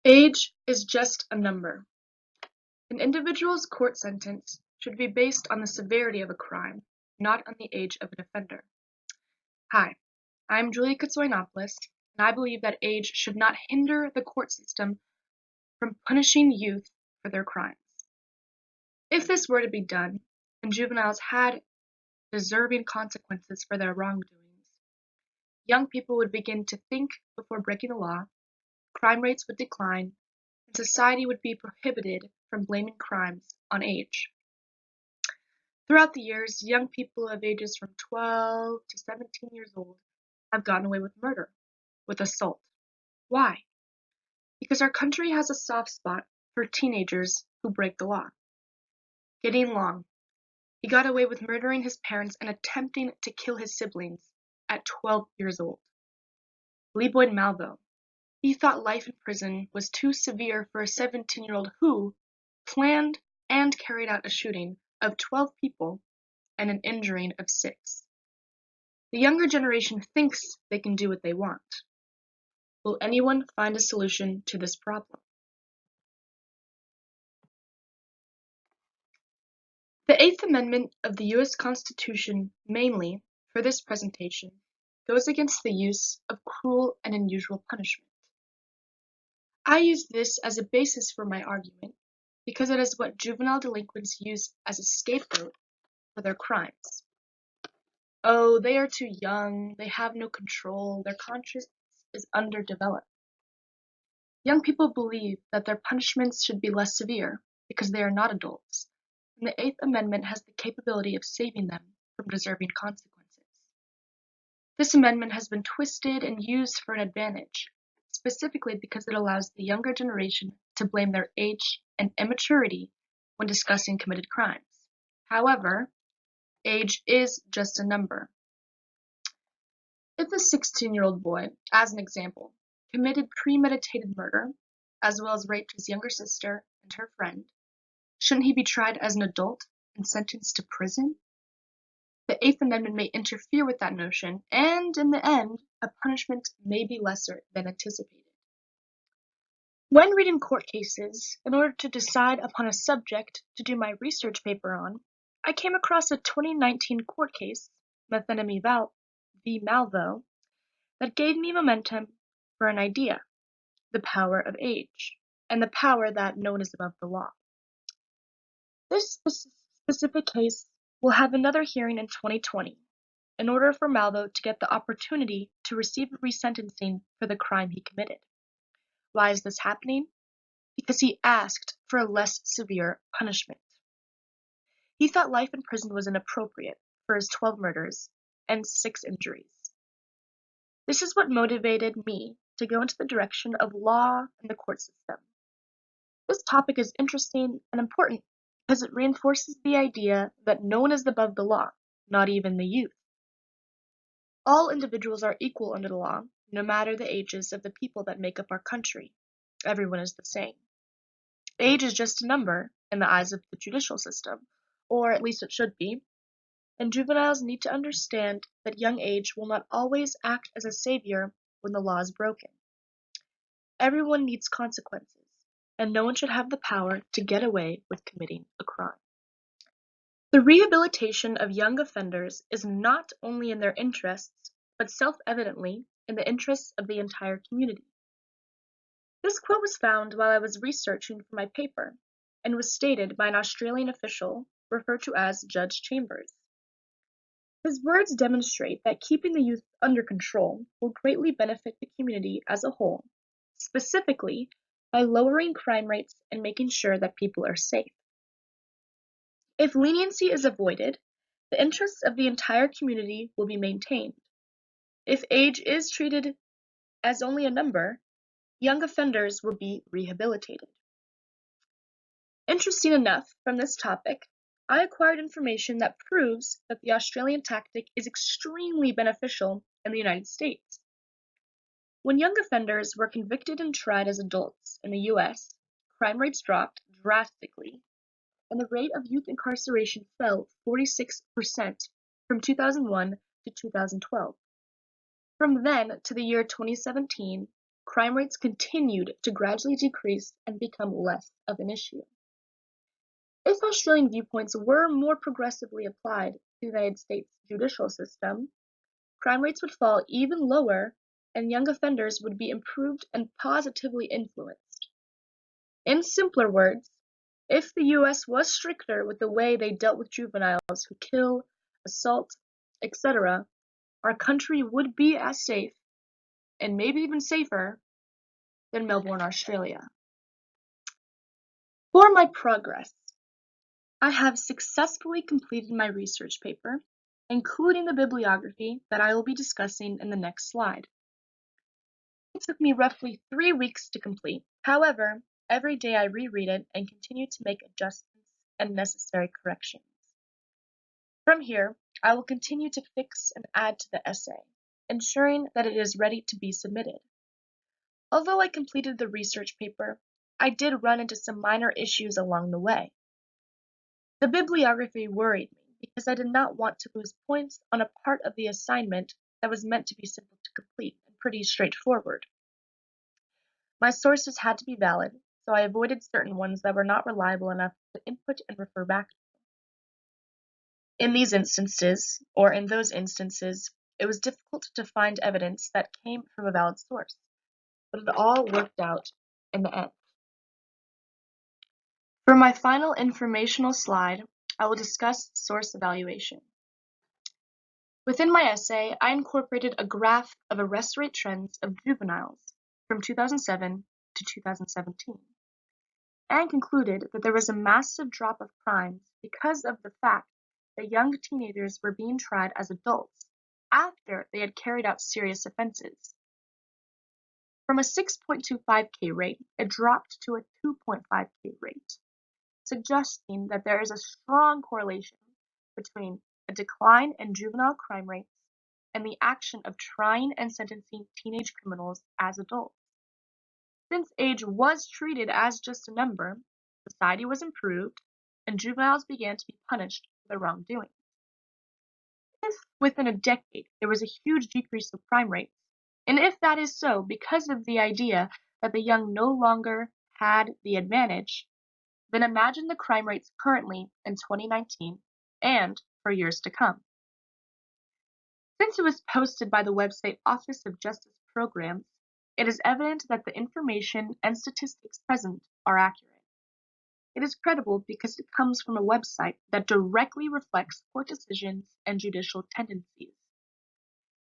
Age is just a number. An individual's court sentence should be based on the severity of a crime, not on the age of an offender. Hi, I'm Giulia, and I believe that age should not hinder the court system from punishing youth for their crimes. If this were to be done, and juveniles had deserving consequences for their wrongdoings, young people would begin to think before breaking the law, crime rates would decline, and society would be prohibited from blaming crimes on age. Throughout the years, young people of ages from 12 to 17 years old have gotten away with murder, with assault. Why? Because our country has a soft spot for teenagers who break the law. Getting Long. He got away with murdering his parents and attempting to kill his siblings at 12 years old. Lee Boyd Malvo. He thought life in prison was too severe for a 17-year-old who planned and carried out a shooting of 12 people and an injuring of 6. The younger generation thinks they can do what they want. Will anyone find a solution to this problem? The Eighth Amendment of the U.S. Constitution mainly, for this presentation, goes against the use of cruel and unusual punishment. I use this as a basis for my argument because it is what juvenile delinquents use as a scapegoat for their crimes. Oh, they are too young, they have no control, their conscience is underdeveloped. Young people believe that their punishments should be less severe because they are not adults, and the Eighth Amendment has the capability of saving them from deserving consequences. This amendment has been twisted and used for an advantage, specifically because it allows the younger generation to blame their age and immaturity when discussing committed crimes. However, age is just a number. If a 16-year-old boy, as an example, committed premeditated murder, as well as raped his younger sister and her friend, shouldn't he be tried as an adult and sentenced to prison? The Eighth Amendment may interfere with that notion, and in the end, a punishment may be lesser than anticipated. When reading court cases, in order to decide upon a subject to do my research paper on, I came across a 2019 court case, Methenemy v. Malvo, that gave me momentum for an idea, the power of age, and the power that no one is above the law. This specific case will have another hearing in 2020 in order for Malvo to get the opportunity to receive resentencing for the crime he committed. Why is this happening? Because he asked for a less severe punishment. He thought life in prison was inappropriate for his 12 murders and 6 injuries. This is what motivated me to go into the direction of law and the court system. This topic is interesting and important because it reinforces the idea that no one is above the law, not even the youth. All individuals are equal under the law, no matter the ages of the people that make up our country. Everyone is the same. Age is just a number in the eyes of the judicial system, or at least it should be, and juveniles need to understand that young age will not always act as a savior when the law is broken. Everyone needs consequences, and no one should have the power to get away with committing a crime. The rehabilitation of young offenders is not only in their interests, but self-evidently in the interests of the entire community. This quote was found while I was researching for my paper and was stated by an Australian official referred to as Judge Chambers. His words demonstrate that keeping the youth under control will greatly benefit the community as a whole, specifically by lowering crime rates and making sure that people are safe. If leniency is avoided, the interests of the entire community will be maintained. If age is treated as only a number, young offenders will be rehabilitated. Interesting enough, from this topic, I acquired information that proves that the Australian tactic is extremely beneficial in the United States. When young offenders were convicted and tried as adults in the US, crime rates dropped drastically, and the rate of youth incarceration fell 46% from 2001 to 2012. From then to the year 2017, crime rates continued to gradually decrease and become less of an issue. If Australian viewpoints were more progressively applied to the United States judicial system, crime rates would fall even lower and young offenders would be improved and positively influenced. In simpler words, if the US was stricter with the way they dealt with juveniles who kill, assault, etc., our country would be as safe, and maybe even safer, than Melbourne, Australia. For my progress, I have successfully completed my research paper, including the bibliography that I will be discussing in the next slide. It took me roughly 3 weeks to complete. However, every day I reread it and continue to make adjustments and necessary corrections. From here, I will continue to fix and add to the essay, ensuring that it is ready to be submitted. Although I completed the research paper, I did run into some minor issues along the way. The bibliography worried me because I did not want to lose points on a part of the assignment that was meant to be simple to complete and pretty straightforward. My sources had to be valid, so I avoided certain ones that were not reliable enough to input and refer back to. In those instances, it was difficult to find evidence that came from a valid source, but it all worked out in the end. For my final informational slide, I will discuss source evaluation. Within my essay, I incorporated a graph of arrest rate trends of juveniles from 2007 to 2017, and concluded that there was a massive drop of crimes because of the fact that young teenagers were being tried as adults after they had carried out serious offenses. From a 6.25K rate, it dropped to a 2.5K rate, suggesting that there is a strong correlation between a decline in juvenile crime rates and the action of trying and sentencing teenage criminals as adults. Since age was treated as just a number, society was improved, and juveniles began to be punished for their wrongdoing. If within a decade there was a huge decrease of crime rates, and if that is so because of the idea that the young no longer had the advantage, then imagine the crime rates currently in 2019 and for years to come. Since it was posted by the website Office of Justice Programs, it is evident that the information and statistics present are accurate. It is credible because it comes from a website that directly reflects court decisions and judicial tendencies.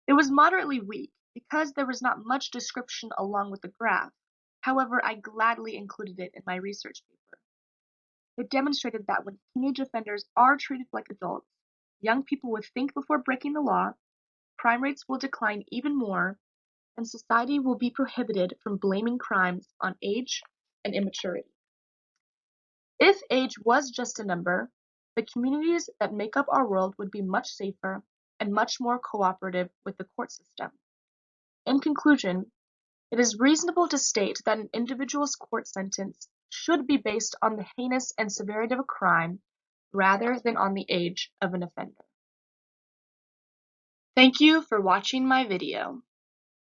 It was moderately weak because there was not much description along with the graph. However, I gladly included it in my research paper. It demonstrated that when teenage offenders are treated like adults, young people would think before breaking the law, crime rates will decline even more, and society will be prohibited from blaming crimes on age and immaturity. If age was just a number, the communities that make up our world would be much safer and much more cooperative with the court system. In conclusion, it is reasonable to state that an individual's court sentence should be based on the heinous and severity of a crime rather than on the age of an offender. Thank you for watching my video.